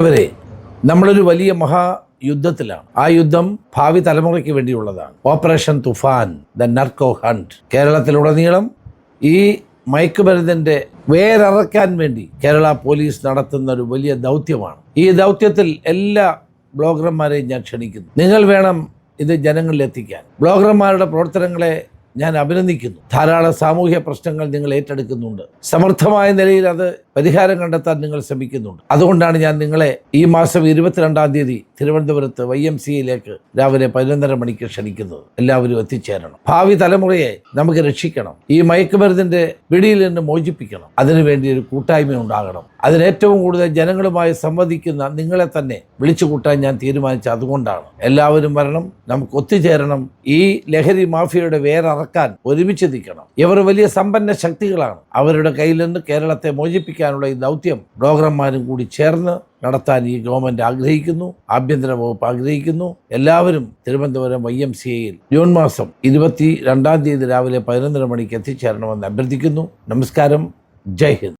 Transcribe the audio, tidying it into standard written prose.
ഇവരെ നമ്മളൊരു വലിയ മഹായുദ്ധത്തിലാണ്. ആ യുദ്ധം ഭാവി തലമുറയ്ക്ക് വേണ്ടിയുള്ളതാണ്. Operation Toofan, the narco hunt. കേരളത്തിലുടനീളം ഈ മയക്കുമരുന്നിന്റെ വേരറക്കാൻ വേണ്ടി കേരള പോലീസ് നടത്തുന്ന ഒരു വലിയ ദൗത്യമാണ്. ഈ ദൗത്യത്തിൽ എല്ലാ ബ്ലോഗർമാരെയും ഞാൻ ക്ഷണിക്കുന്നു. നിങ്ങൾ വേണം ഇത് ജനങ്ങളിൽ എത്തിക്കാൻ. ബ്ലോഗർമാരുടെ പ്രവർത്തനങ്ങളെ ഞാൻ അഭിനന്ദിക്കുന്നു. ധാരാളം സാമൂഹ്യ പ്രശ്നങ്ങൾ നിങ്ങൾ ഏറ്റെടുക്കുന്നുണ്ട്. സമർത്ഥമായ നിലയിൽ അത് പരിഹാരം കണ്ടെത്താൻ നിങ്ങൾ ശ്രമിക്കുന്നുണ്ട്. അതുകൊണ്ടാണ് ഞാൻ നിങ്ങളെ ഈ മാസം 22-ാം തീയതി തിരുവനന്തപുരത്ത് YMCAയിലേക്ക് രാവിലെ 11:30 മണിക്ക് ക്ഷണിക്കുന്നത്. എല്ലാവരും എത്തിച്ചേരണം. ഭാവി തലമുറയെ നമുക്ക് രക്ഷിക്കണം. ഈ മയക്കുമരുന്നിന്റെ പിടിയിൽ നിന്ന് മോചിപ്പിക്കണം. അതിനുവേണ്ടി ഒരു കൂട്ടായ്മ ഉണ്ടാകണം. അതിനേറ്റവും കൂടുതൽ ജനങ്ങളുമായി സംവദിക്കുന്ന നിങ്ങളെ തന്നെ വിളിച്ചു കൂട്ടാൻ ഞാൻ തീരുമാനിച്ചത് അതുകൊണ്ടാണ്. എല്ലാവരും വരണം, നമുക്ക് ഒത്തുചേരണം. ഈ ലഹരി മാഫിയയുടെ വേരറക്കാൻ ഒരുമിച്ച് നിൽക്കണം. ഇവർ വലിയ സമ്പന്ന ശക്തികളാണ്. അവരുടെ കയ്യിൽ നിന്ന് കേരളത്തെ മോചിപ്പിക്കാനുള്ള ഈ ദൗത്യം ബ്ലോഗർമാരും കൂടി ചേർന്ന് നടത്താൻ ഈ ഗവൺമെന്റ് ആഗ്രഹിക്കുന്നു. ആഭ്യന്തര വകുപ്പ് ആഗ്രഹിക്കുന്നു. എല്ലാവരും തിരുവനന്തപുരം YMCAയിൽ ജൂൺ മാസം 22-ാം തീയതി രാവിലെ 11:30 മണിക്ക് എത്തിച്ചേരണമെന്ന് അഭ്യർത്ഥിക്കുന്നു. നമസ്കാരം. ജയ് ഹിന്ദ്.